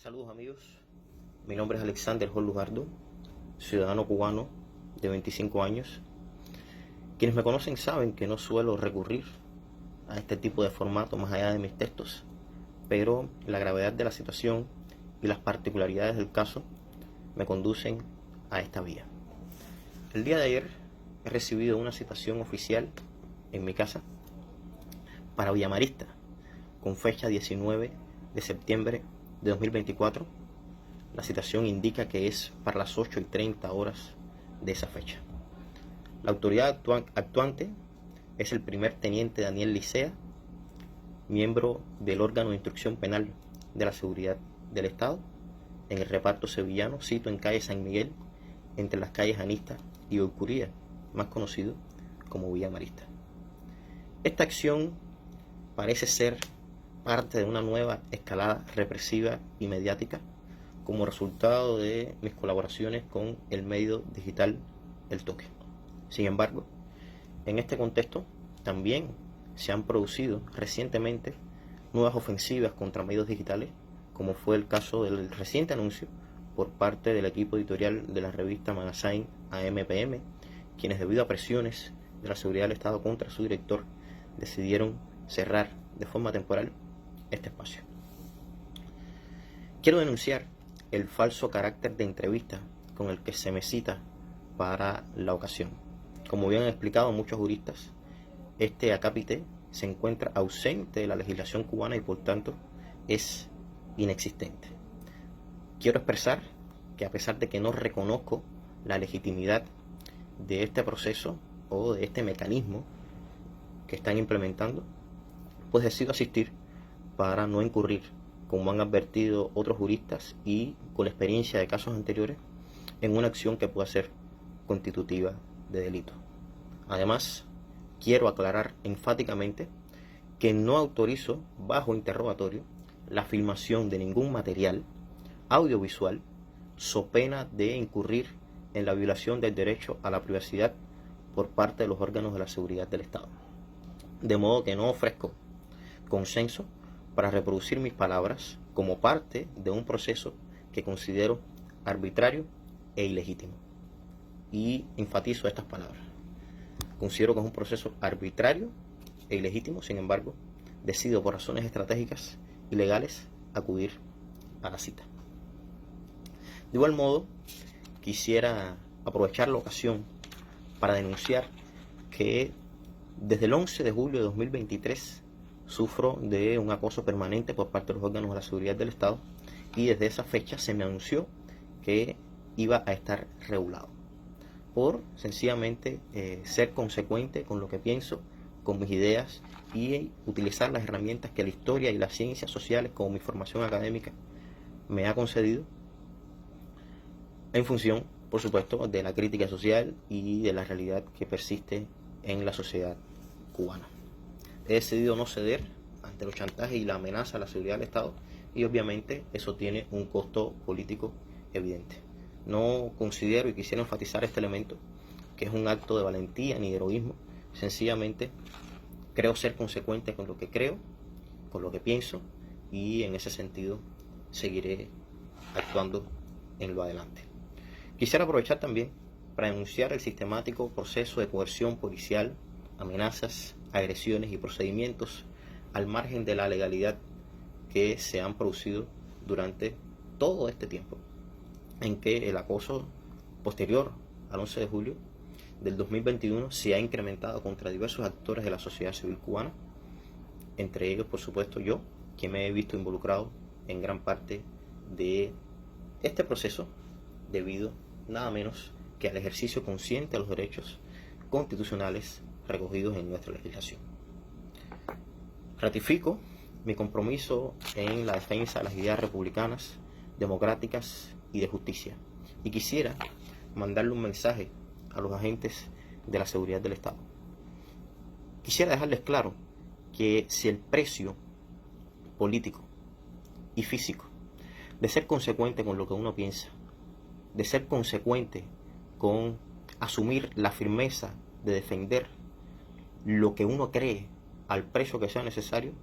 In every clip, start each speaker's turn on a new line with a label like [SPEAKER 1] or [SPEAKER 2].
[SPEAKER 1] Saludos amigos, mi nombre es Alexander Hall Lugardo, ciudadano cubano de 25 años. Quienes me conocen saben que no suelo recurrir a este tipo de formato más allá de mis textos, pero la gravedad de la situación y las particularidades del caso me conducen a esta vía. El día de ayer he recibido una citación oficial en mi casa para Villamarista, con fecha 19 de septiembre de 2024. La citación indica que es para las 8:30 horas de esa fecha. La autoridad actuante es el primer teniente Daniel Licea, miembro del órgano de instrucción penal de la seguridad del Estado, en el reparto sevillano, sito en calle San Miguel, entre las calles Anista y Urcuría, más conocido como Villamarista. Esta acción parece ser parte de una nueva escalada represiva y mediática como resultado de mis colaboraciones con el medio digital El Toque. Sin embargo, en este contexto también se han producido recientemente nuevas ofensivas contra medios digitales, como fue el caso del reciente anuncio por parte del equipo editorial de la revista Magazine AMPM, quienes debido a presiones de la seguridad del Estado contra su director decidieron cerrar de forma temporal este espacio. Quiero denunciar el falso carácter de entrevista con el que se me cita para la ocasión. Como bien han explicado muchos juristas, este acápite se encuentra ausente de la legislación cubana y por tanto es inexistente. Quiero expresar que a pesar de que no reconozco la legitimidad de este proceso o de este mecanismo que están implementando, pues decido asistir para no incurrir, como han advertido otros juristas y con la experiencia de casos anteriores, en una acción que pueda ser constitutiva de delito. Además, quiero aclarar enfáticamente que no autorizo bajo interrogatorio la filmación de ningún material audiovisual so pena de incurrir en la violación del derecho a la privacidad por parte de los órganos de la seguridad del Estado. De modo que no ofrezco consenso para reproducir mis palabras como parte de un proceso que considero arbitrario e ilegítimo. Y enfatizo estas palabras. Considero que es un proceso arbitrario e ilegítimo, sin embargo, decido por razones estratégicas y legales acudir a la cita. De igual modo, quisiera aprovechar la ocasión para denunciar que desde el 11 de julio de 2023 sufro de un acoso permanente por parte de los órganos de la seguridad del Estado y desde esa fecha se me anunció que iba a estar regulado por sencillamente ser consecuente con lo que pienso, con mis ideas y utilizar las herramientas que la historia y las ciencias sociales como mi formación académica me ha concedido en función, por supuesto, de la crítica social y de la realidad que persiste en la sociedad cubana. He decidido no ceder ante los chantajes y la amenaza a la seguridad del Estado y obviamente eso tiene un costo político evidente. No considero y quisiera enfatizar este elemento que es un acto de valentía ni de heroísmo, sencillamente creo ser consecuente con lo que creo, con lo que pienso y en ese sentido seguiré actuando en lo adelante. Quisiera aprovechar también para denunciar el sistemático proceso de coerción policial, amenazas, agresiones y procedimientos al margen de la legalidad que se han producido durante todo este tiempo, en que el acoso posterior al 11 de julio del 2021 se ha incrementado contra diversos actores de la sociedad civil cubana, entre ellos, por supuesto, yo, que me he visto involucrado en gran parte de este proceso debido nada menos que al ejercicio consciente de los derechos constitucionales recogidos en nuestra legislación. Ratifico mi compromiso en la defensa de las ideas republicanas, democráticas y de justicia. Y quisiera mandarle un mensaje a los agentes de la seguridad del Estado. Quisiera dejarles claro que si el precio político y físico de ser consecuente con lo que uno piensa, de ser consecuente con asumir la firmeza de defender lo que uno cree al precio que sea necesario,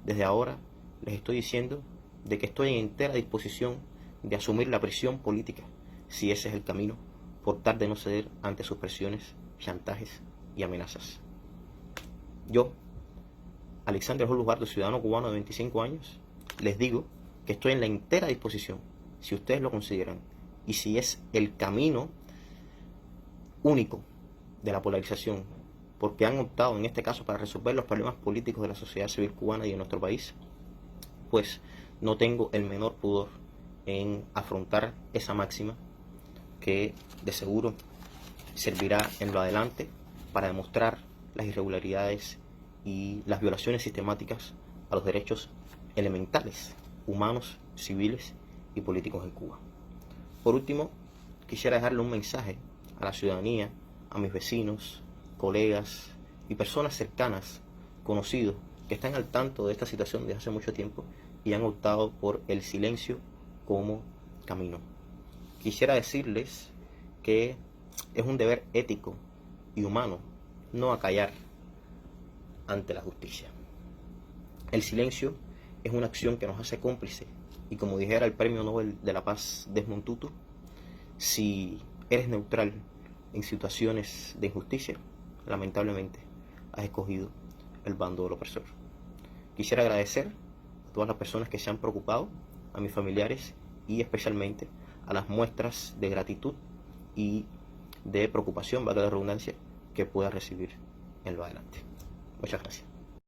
[SPEAKER 1] desde ahora les estoy diciendo de que estoy en entera disposición de asumir la prisión política, si ese es el camino, por tal de no ceder ante sus presiones, chantajes y amenazas. Yo, Alexander Lugardo, ciudadano cubano de 25 años, les digo que estoy en la entera disposición, si ustedes lo consideran, y si es el camino único de la polarización, porque han optado en este caso para resolver los problemas políticos de la sociedad civil cubana y de nuestro país, pues no tengo el menor pudor en afrontar esa máxima que de seguro servirá en lo adelante para demostrar las irregularidades y las violaciones sistemáticas a los derechos elementales, humanos, civiles y políticos en Cuba. Por último, quisiera dejarle un mensaje a la ciudadanía, a mis vecinos, colegas y personas cercanas, conocidos, que están al tanto de esta situación desde hace mucho tiempo y han optado por el silencio como camino. Quisiera decirles que es un deber ético y humano no acallar ante la justicia. El silencio es una acción que nos hace cómplices y, como dijera el Premio Nobel de la Paz Desmond Tutu, si eres neutral en situaciones de injusticia, lamentablemente has escogido el bando del opresor. Quisiera agradecer a todas las personas que se han preocupado, a mis familiares y especialmente a las muestras de gratitud y de preocupación, valga la redundancia, que pueda recibir en lo adelante. Muchas gracias.